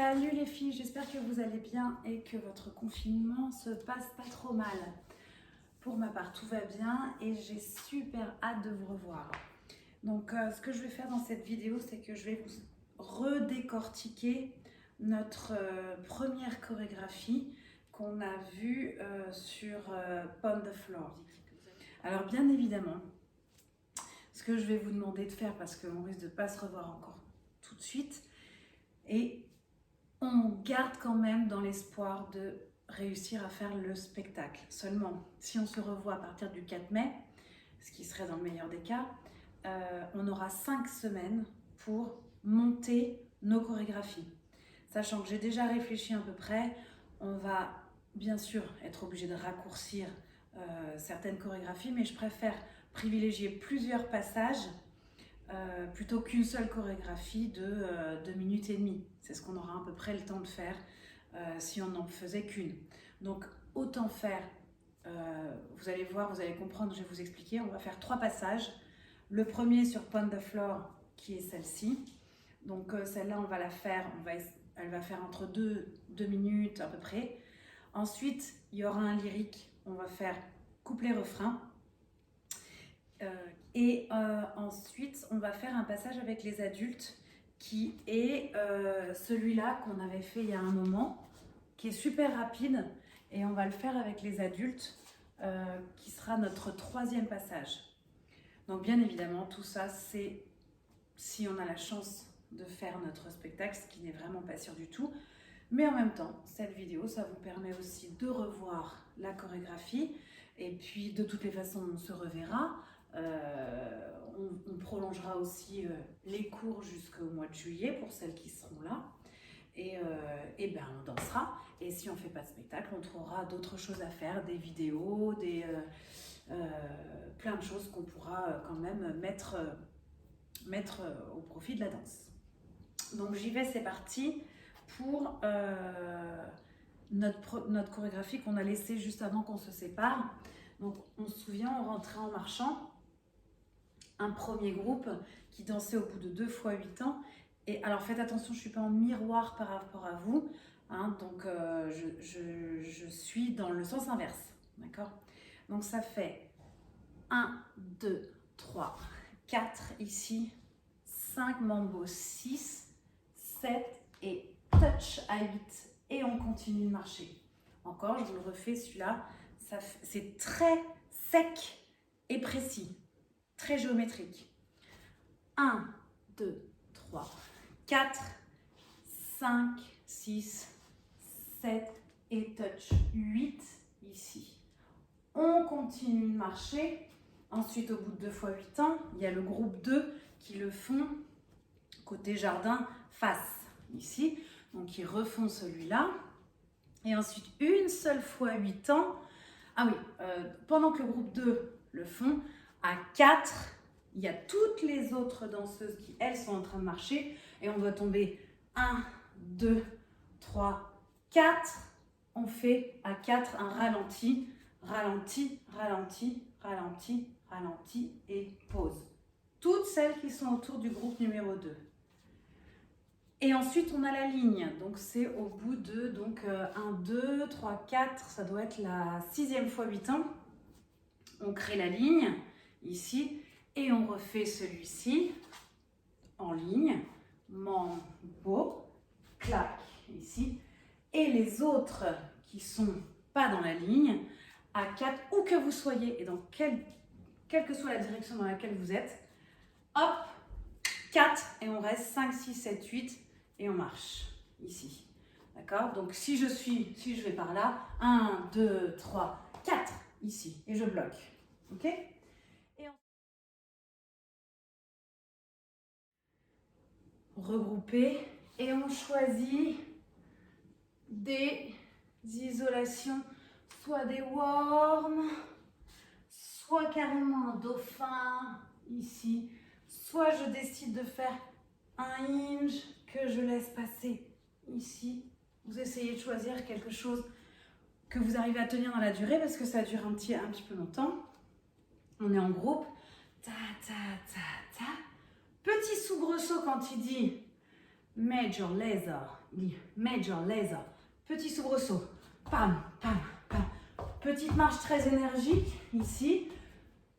Salut les filles, j'espère que vous allez bien et que votre confinement se passe pas trop mal. Pour ma part, tout va bien et j'ai super hâte de vous revoir. Donc ce que je vais faire dans cette vidéo, c'est que je vais vous redécortiquer notre première chorégraphie qu'on a vue sur Pound the Floor. Alors bien évidemment, ce que je vais vous demander de faire, parce qu'on risque de ne pas se revoir encore tout de suite, et on garde quand même dans l'espoir de réussir à faire le spectacle. Seulement, si on se revoit à partir du 4 mai, ce qui serait dans le meilleur des cas, on aura 5 semaines pour monter nos chorégraphies. Sachant que j'ai déjà réfléchi à peu près, on va bien sûr être obligé de raccourcir certaines chorégraphies, mais je préfère privilégier plusieurs passages plutôt qu'une seule chorégraphie de 2 minutes et demie. C'est ce qu'on aura à peu près le temps de faire si on n'en faisait qu'une. Donc autant faire, vous allez voir, vous allez comprendre, je vais vous expliquer. On va faire 3 passages. Le premier sur Pound the Floor, qui est celle-ci. Donc celle-là, on va la faire, elle va faire entre 2 minutes à peu près. Ensuite, il y aura un lyrique, on va faire couplet-refrain. Ensuite, on va faire un passage avec les adultes qui est celui-là qu'on avait fait il y a un moment, qui est super rapide, et on va le faire avec les adultes, qui sera notre 3e passage. Donc bien évidemment, tout ça, c'est si on a la chance de faire notre spectacle, ce qui n'est vraiment pas sûr du tout. Mais en même temps, cette vidéo, ça vous permet aussi de revoir la chorégraphie, et puis de toutes les façons, on se reverra. On prolongera aussi les cours jusqu'au mois de juillet pour celles qui seront là, et ben on dansera, et si on ne fait pas de spectacle, on trouvera d'autres choses à faire, des vidéos, plein de choses qu'on pourra quand même mettre au profit de la danse. Donc j'y vais, c'est parti pour notre chorégraphie qu'on a laissée juste avant qu'on se sépare. Donc on se souvient, on rentrait en marchant, un premier groupe qui dansait au bout de 2 fois 8 ans. Et alors faites attention, je ne suis pas en miroir par rapport à vous, hein, donc je suis dans le sens inverse, d'accord? Donc ça fait 1, 2, 3, 4 ici, 5 mambo, 6, 7 et touch à 8. Et on continue de marcher. Encore, je vous le refais celui-là, c'est très sec et précis. Très géométrique. 1, 2, 3, 4, 5, 6, 7 et touch 8 ici. On continue de marcher. Ensuite, au bout de 2 fois 8 ans, il y a le groupe 2 qui le font côté jardin face ici. Donc, ils refont celui-là. Et ensuite, une seule fois 8 ans. Ah oui, pendant que le groupe 2 le font, à 4, il y a toutes les autres danseuses qui, elles, sont en train de marcher. Et on doit tomber 1, 2, 3, 4. On fait à 4 un ralenti, ralenti, ralenti, ralenti, ralenti et pause. Toutes celles qui sont autour du groupe numéro 2. Et ensuite, on a la ligne. Donc, c'est au bout de 1, 2, 3, 4. Ça doit être la 6e fois 8 ans. On crée la ligne ici et on refait celui-ci en ligne. Mambo, clac ici. Et les autres qui sont pas dans la ligne, à 4, où que vous soyez et dans quelle que soit la direction dans laquelle vous êtes, hop, 4 et on reste 5, 6, 7, 8 et on marche ici. D'accord? Donc si je vais par là, 1, 2, 3, 4 ici et je bloque. Ok? Et regrouper et on choisit des isolations, soit des worms, soit carrément un dauphin ici, soit je décide de faire un hinge que je laisse passer ici. Vous essayez de choisir quelque chose que vous arrivez à tenir dans la durée parce que ça dure un petit peu longtemps. On est en groupe. Ta, ta, ta, ta. Petit soubresaut quand il dit Major laser, major laser. Petit soubresaut, pam, pam, pam. Petite marche très énergique ici.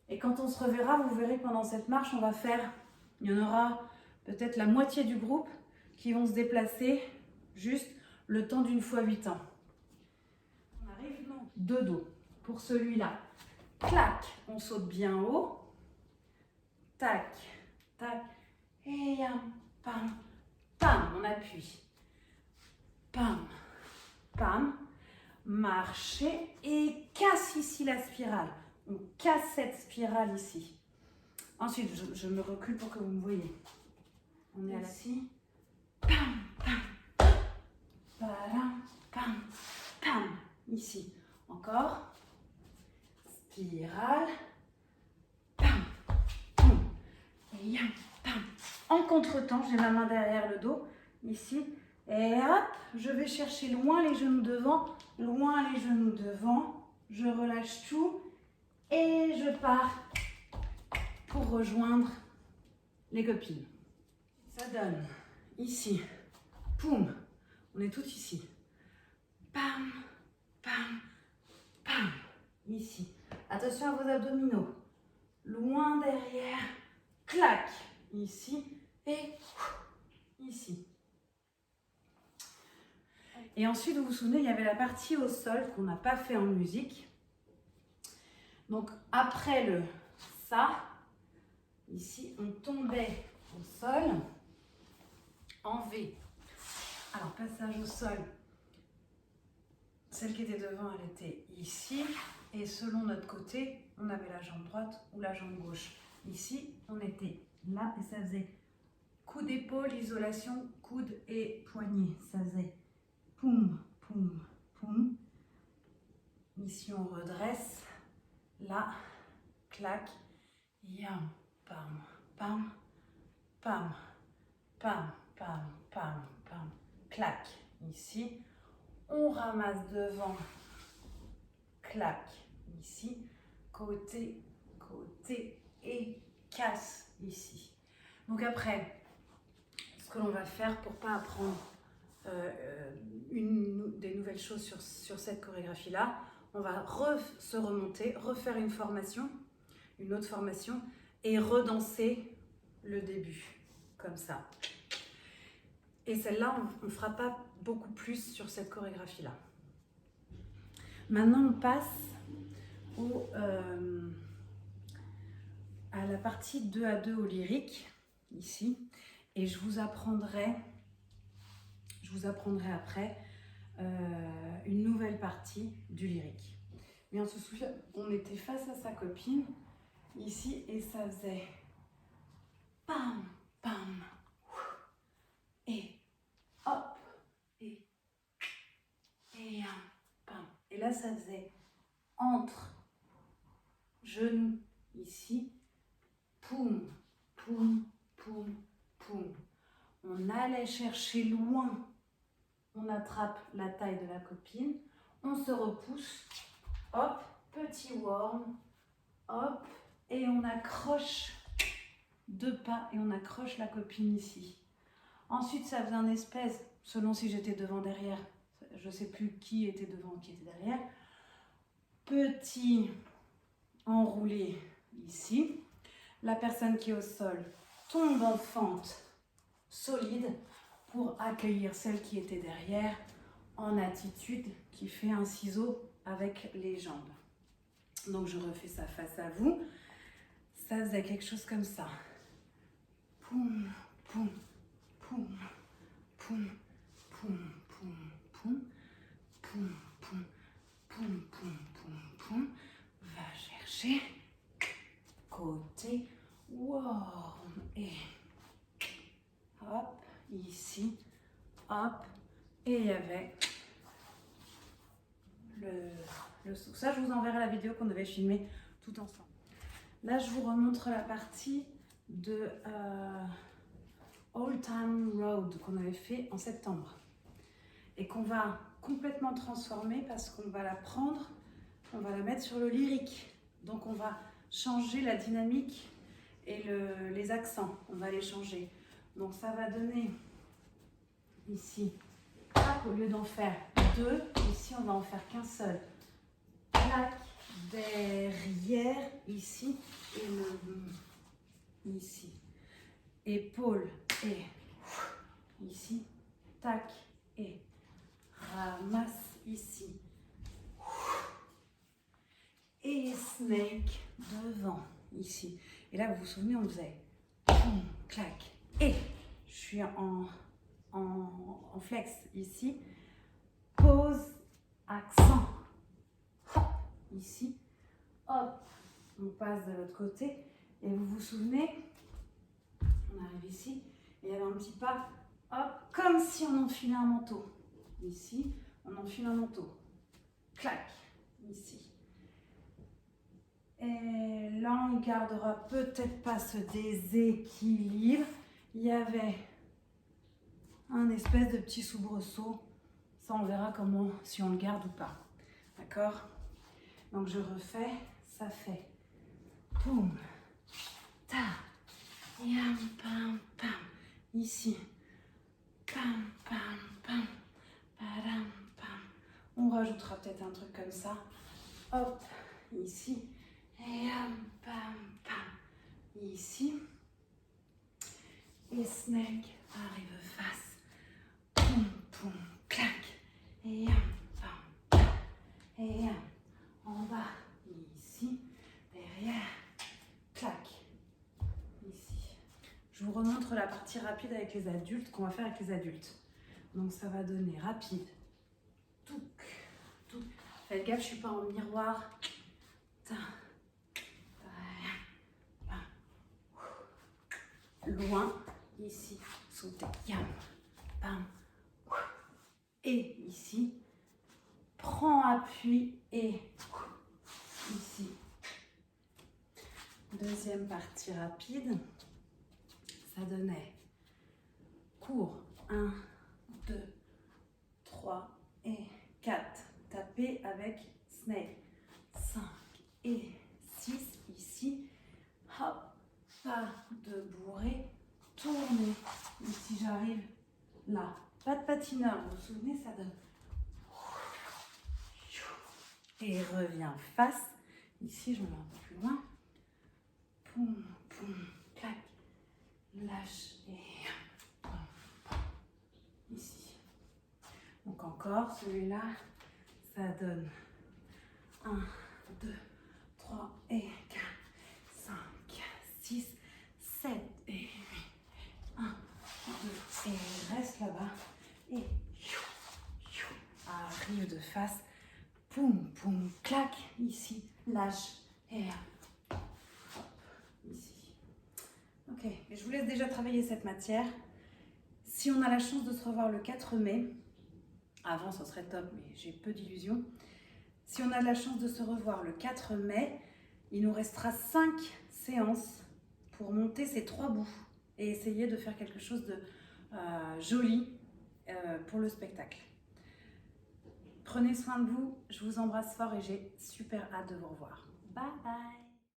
Et quand on se reverra, vous verrez que pendant cette marche, on va faire, il y en aura peut-être la moitié du groupe qui vont se déplacer juste le temps d'une fois 8 ans. On arrive donc de dos. Pour celui-là, clac, on saute bien haut. Tac, tac, et pam, pam, on appuie. Pam, pam, marcher et casse ici la spirale. On casse cette spirale ici. Ensuite, je me recule pour que vous me voyez. On est assis. Pam, pam, pam, pam, pam, ici. Encore. Spirale. Pam, pam, et pam. En contre-temps, j'ai ma main derrière le dos, ici. Et hop, je vais chercher loin les genoux devant, loin les genoux devant. Je relâche tout et je pars pour rejoindre les copines. Ça donne ici, poum, on est toutes ici. Pam, pam, pam, ici. Attention à vos abdominaux. Loin derrière, clac, ici et ici. Et ensuite, vous vous souvenez, il y avait la partie au sol qu'on n'a pas fait en musique. Donc, après le ça, ici, on tombait au sol en V. Alors, passage au sol. Celle qui était devant, elle était ici. Et selon notre côté, on avait la jambe droite ou la jambe gauche. Ici, on était là et ça faisait coup d'épaule, isolation, coude et poignet. Ça faisait poum, poum, poum. Ici, on redresse. Là, clac, yam, pam, pam, pam, pam, pam, pam, pam, clac. Ici, on ramasse devant, clac. Ici, côté, côté et casse ici. Donc après, ce que l'on va faire pour ne pas apprendre des nouvelles choses sur cette chorégraphie-là, on va se remonter, refaire une formation, une autre formation, et redanser le début, comme ça. Et celle-là, on ne fera pas beaucoup plus sur cette chorégraphie-là. Maintenant, on passe à la partie 2 à 2 au lyrique, ici, et je vous apprendrai après une nouvelle partie du lyrique. Mais on se souvient, on était face à sa copine, ici, et ça faisait pam, pam, et hop, et pam. Et là, ça faisait entre genoux, ici, poum, poum, poum, poum. On allait chercher loin, on attrape la taille de la copine, on se repousse, hop, petit worm, hop, et on accroche 2 pas et on accroche la copine ici. Ensuite, ça faisait un espèce, selon si j'étais devant, derrière, je ne sais plus qui était devant, qui était derrière, petit enroulé ici. La personne qui est au sol tombe en fente solide pour accueillir celle qui était derrière en attitude qui fait un ciseau avec les jambes. Donc je refais ça face à vous. Ça faisait quelque chose comme ça. Poum, poum, poum, poum, poum, poum, poum, poum, poum, poum, poum, poum, poum. Va chercher côté worm et hop, ici, hop, et il y avait le saut. Ça, je vous enverrai la vidéo qu'on devait filmer tout ensemble. Là, je vous remontre la partie de Old Town Road qu'on avait fait en septembre et qu'on va complètement transformer parce qu'on va la prendre, on va la mettre sur le lyrique. Donc, on va changer la dynamique et les accents, on va les changer. Donc, ça va donner ici. Hop, au lieu d'en faire 2, ici on va en faire qu'un seul. Clac, derrière, ici, et ici. Épaule, et ici, tac, et ramasse ici. Et snake devant, ici. Et là, vous vous souvenez, on faisait boum, clac, et je suis en flex ici. Pause, accent. Hop, ici. Hop, on passe de l'autre côté. Et vous vous souvenez, on arrive ici, et il y avait un petit pas, hop, comme si on enfilait un manteau. Ici, on enfile un manteau. Clac, ici. Et là, on ne gardera peut-être pas ce déséquilibre. Il y avait un espèce de petit soubresaut. Ça, on verra comment, si on le garde ou pas. D'accord? Donc, je refais. Ça fait poum, ta, yam, pam, pam. Ici. Pam, pam, pam. Padam, pam. On rajoutera peut-être un truc comme ça. Hop, ici. Et yam, pam, pam. Ici. Et snake arrive face. Poum, poum, clac. Et yam, pam, pam. Et yam. En bas, ici. Derrière. Clac. Ici. Je vous remontre la partie rapide avec les adultes qu'on va faire avec les adultes. Donc ça va donner rapide. Touc, touc. Faites gaffe, je ne suis pas en miroir. Loin, ici, sauter, yam, bam, et ici, prends appui et ici. Deuxième partie rapide, ça donnait court, 1, 2, 3 et 4. Tapez avec snake, 5 et 6 ici, hop. Pas de bourrée, tournez. Ici, j'arrive là. Pas de patineur, vous vous souvenez, ça donne. Et reviens face. Ici, je me mets un peu plus loin. Poum, poum, clac. Lâche et ici. Donc encore, celui-là, ça donne 1, 2, 3 et 4, 5, 6, 7 et 8. 1, 2 et reste là-bas. Et arrive de face. Poum, poum, clac. Ici, lâche. Et hop, ici. Ok, et je vous laisse déjà travailler cette matière. Si on a la chance de se revoir le 4 mai, avant ça serait top, mais j'ai peu d'illusions. Si on a la chance de se revoir le 4 mai, il nous restera 5 séances pour monter ces 3 bouts et essayer de faire quelque chose de joli pour le spectacle. Prenez soin de vous, je vous embrasse fort et j'ai super hâte de vous revoir. Bye bye!